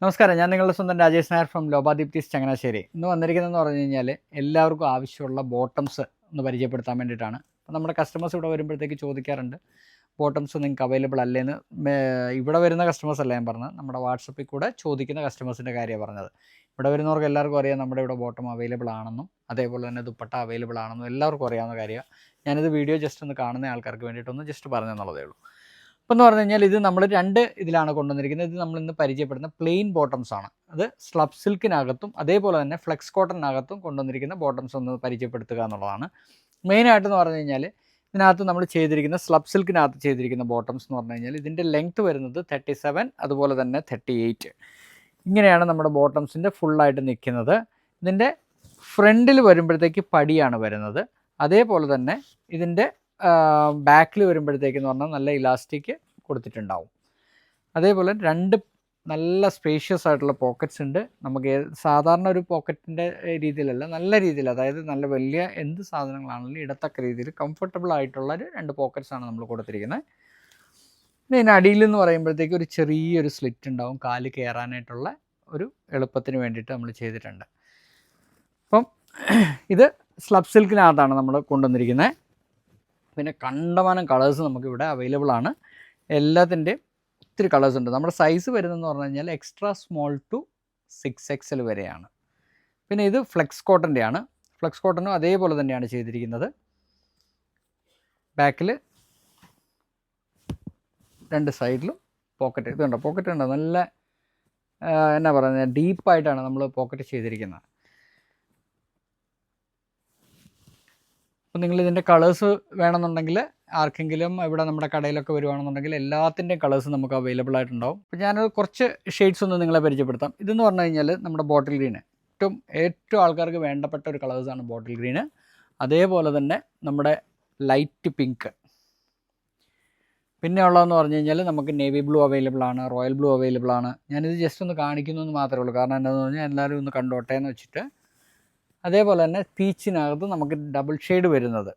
നമസ്കാരം, ഞാൻ നിങ്ങളുടെ സ്വന്തം രാജേഷ് നായർ ഫ്രം ലോബാദീപ്തീസ് ചങ്ങനാശ്ശേരി. ഇന്ന് വന്നിരിക്കുന്നതെന്ന് പറഞ്ഞു കഴിഞ്ഞാൽ എല്ലാവർക്കും ആവശ്യമുള്ള ബോട്ടംസ് ഒന്ന് പരിചയപ്പെടുത്താൻ വേണ്ടിയിട്ടാണ്. അപ്പോൾ നമ്മുടെ കസ്റ്റമേഴ്സ് ഇവിടെ വരുമ്പോഴത്തേക്ക് ചോദിക്കാറുണ്ട്, ബോട്ടംസ് നിങ്ങൾക്ക് അവൈലബിൾ അല്ലേന്ന്. ഇവിടെ വരുന്ന കസ്റ്റമേഴ്സ് അല്ല ഞാൻ പറഞ്ഞത്, നമ്മുടെ വാട്സപ്പിൽ കൂടെ ചോദിക്കുന്ന കസ്റ്റമേഴ്സിൻ്റെ കാര്യമാണ് പറഞ്ഞത്. ഇവിടെ വരുന്നവർക്ക് എല്ലാവർക്കും അറിയാം നമ്മുടെ ഇവിടെ ബോട്ടം അവൈലബിൾ ആണെന്നും അതേപോലെ തന്നെ ദുപ്പട്ട അവൈലബിൾ ആണെന്നും എല്ലാവർക്കും അറിയാവുന്ന കാര്യമാണ്. ഞാനിത് വീഡിയോ ജസ്റ്റ് ഒന്ന് കാണുന്ന ആൾക്കാർക്ക് വേണ്ടിയിട്ടൊന്ന് ജസ്റ്റ് പറഞ്ഞെന്നുള്ളതേ ഉള്ളൂ. അപ്പോൾ എന്ന് പറഞ്ഞു കഴിഞ്ഞാൽ ഇത് നമ്മൾ രണ്ട് ഇതിലാണ് കൊണ്ടുവന്നിരിക്കുന്നത്. ഇത് നമ്മൾ ഇന്ന് പരിചയപ്പെടുന്ന പ്ലെയിൻ ബോട്ടംസ് ആണ്. അത് സ്ലബ് സിൽക്കിനകത്തും അതേപോലെ തന്നെ ഫ്ലെക്സ് കോട്ടണിനകത്തും കൊണ്ടുവന്നിരിക്കുന്ന ബോട്ടംസ് ഒന്ന് പരിചയപ്പെടുത്തുക എന്നുള്ളതാണ് മെയിനായിട്ടെന്ന് പറഞ്ഞു കഴിഞ്ഞാൽ. ഇതിനകത്ത് നമ്മൾ ചെയ്തിരിക്കുന്ന സ്ലബ് സിൽക്കിനകത്ത് ചെയ്തിരിക്കുന്ന ബോട്ടംസ് എന്ന് പറഞ്ഞു കഴിഞ്ഞാൽ ഇതിൻ്റെ ലെങ്ത്ത് വരുന്നത് 37, അതുപോലെ തന്നെ 38. ഇങ്ങനെയാണ് നമ്മുടെ ബോട്ടംസിൻ്റെ ഫുള്ളായിട്ട് നിൽക്കുന്നത്. ഇതിൻ്റെ ഫ്രണ്ടിൽ വരുമ്പോഴത്തേക്ക് പടിയാണ് വരുന്നത്. അതേപോലെ തന്നെ ഇതിൻ്റെ ബാക്കിൽ വരുമ്പോഴത്തേക്കെന്ന് പറഞ്ഞാൽ നല്ല ഇലാസ്റ്റിക് കൊടുത്തിട്ടുണ്ടാവും. അതേപോലെ രണ്ട് നല്ല സ്പേഷ്യസ് ആയിട്ടുള്ള പോക്കറ്റ്സ് ഉണ്ട്. നമുക്ക് സാധാരണ ഒരു പോക്കറ്റിൻ്റെ രീതിയിലല്ല, നല്ല രീതിയിൽ, അതായത് നല്ല വലിയ എന്ത് സാധനങ്ങളാണെങ്കിലും ഇടത്തക്ക രീതിയിൽ കംഫർട്ടബിൾ ആയിട്ടുള്ള രണ്ട് പോക്കറ്റ്സാണ് നമ്മൾ കൊടുത്തിരിക്കുന്നത്. ഇതിന് അടിയിൽ എന്ന് പറയുമ്പോഴത്തേക്ക് ഒരു ചെറിയൊരു സ്ലിറ്റ് ഉണ്ടാവും, കാല് കയറാനായിട്ടുള്ള ഒരു എളുപ്പത്തിന് വേണ്ടിയിട്ട് നമ്മൾ ചെയ്തിട്ടുണ്ട്. അപ്പം ഇത് സ്ലബ് സിൽക്കിനകത്താണ് നമ്മൾ കൊണ്ടുവന്നിരിക്കുന്നത്. പിന്നെ കണ്ടമാനം കളേഴ്സ് നമുക്കിവിടെ അവൈലബിൾ ആണ്. എല്ലാത്തിൻ്റെയും ഒത്തിരി കളേഴ്സ് ഉണ്ട്. നമ്മുടെ സൈസ് വരുന്നതെന്ന് പറഞ്ഞു കഴിഞ്ഞാൽ എക്സ്ട്രാ സ്മോൾ ടു 6XL വരെയാണ്. പിന്നെ ഇത് ഫ്ലെക്സ് കോട്ടൻ്റെ ആണ്. ഫ്ലെക്സ് കോട്ടനും അതേപോലെ തന്നെയാണ് ചെയ്തിരിക്കുന്നത്. ബാക്കിൽ രണ്ട് സൈഡിലും പോക്കറ്റ് ഇതുണ്ട്. പോക്കറ്റ് ഉണ്ട്, നല്ല എന്നാ പറയുന്നത്, ഡീപ്പായിട്ടാണ് നമ്മൾ പോക്കറ്റ് ചെയ്തിരിക്കുന്നത്. അപ്പോൾ നിങ്ങളിതിൻ്റെ കളേഴ്സ് വേണമെന്നുണ്ടെങ്കിൽ ആർക്കെങ്കിലും ഇവിടെ നമ്മുടെ കടയിലൊക്കെ വരുവാണെന്നുണ്ടെങ്കിൽ എല്ലാത്തിൻ്റെയും കളേഴ്സ് നമുക്ക് അവൈലബിൾ ആയിട്ടുണ്ടാവും. അപ്പോൾ ഞാനത് കുറച്ച് ഷെയ്ഡ്സ് ഒന്ന് നിങ്ങളെ പരിചയപ്പെടുത്താം. ഇതെന്ന് പറഞ്ഞു കഴിഞ്ഞാൽ നമ്മുടെ ബോട്ടിൽ ഗ്രീന്, ഏറ്റവും ആൾക്കാർക്ക് വേണ്ടപ്പെട്ട ഒരു കളേഴ്സാണ് ബോട്ടിൽ ഗ്രീന്. അതേപോലെ തന്നെ നമ്മുടെ ലൈറ്റ് പിങ്ക്. പിന്നെ ഉള്ളതെന്ന് പറഞ്ഞു കഴിഞ്ഞാൽ നമുക്ക് നേവി ബ്ലൂ അവൈലബിൾ ആണ്, റോയൽ ബ്ലൂ അവൈലബിൾ ആണ്. ഞാനിത് ജസ്റ്റ് ഒന്ന് കാണിക്കുന്നു എന്ന് മാത്രമേ ഉള്ളൂ, കാരണം എന്താണെന്ന് പറഞ്ഞാൽ എല്ലാവരും ഒന്ന് കണ്ടോട്ടെ എന്ന് വെച്ചിട്ട്. അതേപോലെ തന്നെ പീച്ചിനകത്ത് നമുക്ക് ഡബിൾ ഷെയ്ഡ് വരുന്നത്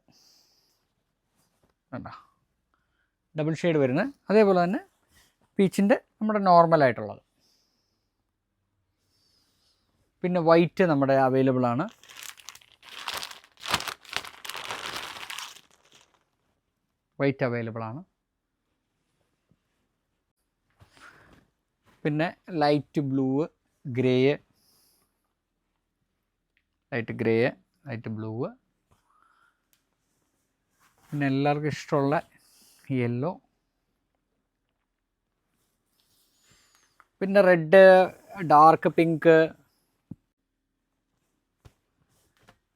വേണ്ട, ഡബിൾ ഷെയ്ഡ് വരുന്നത്. അതേപോലെ തന്നെ പീച്ചിൻ്റെ നമ്മുടെ നോർമലായിട്ടുള്ളത്. പിന്നെ വൈറ്റ് നമ്മുടെ അവൈലബിൾ ആണ്. വൈറ്റ് അവൈലബിൾ ആണ്. പിന്നെ light blue, grey, light blue, പിന്നെ എല്ലാവർക്കും ഇഷ്ടമുള്ള യെല്ലോ, പിന്നെ റെഡ്, ഡാർക്ക് പിങ്ക്,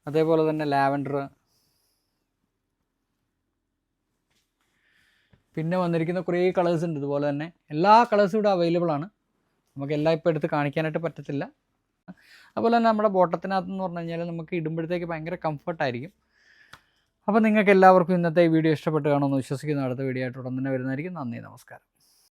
അതേപോലെ തന്നെ ലാവൻഡർ. പിന്നെ വന്നിരിക്കുന്ന കുറേ കളേഴ്സ് ഉണ്ട്. ഇതുപോലെ തന്നെ എല്ലാ കളേഴ്സും ഇവിടെ അവൈലബിൾ ആണ്. നമുക്ക് എല്ലാം ഇപ്പോൾ എടുത്ത് കാണിക്കാനായിട്ട് പറ്റത്തില്ല. അതുപോലെ തന്നെ നമ്മുടെ ബോട്ടത്തിനകത്തെന്ന് പറഞ്ഞു കഴിഞ്ഞാൽ നമുക്ക് ഇടുമ്പോഴത്തേക്ക് ഭയങ്കര കംഫർട്ടായിരിക്കും. അപ്പോൾ നിങ്ങൾക്ക് എല്ലാവർക്കും ഇന്നത്തെ വീഡിയോ ഇഷ്ടപ്പെട്ട് കാണുമെന്ന് വിശ്വസിക്കുന്നു. അടുത്ത വീഡിയോ ആയിട്ട് ഉടൻ തന്നെ വരുന്നതായിരിക്കും. നന്ദി, നമസ്കാരം.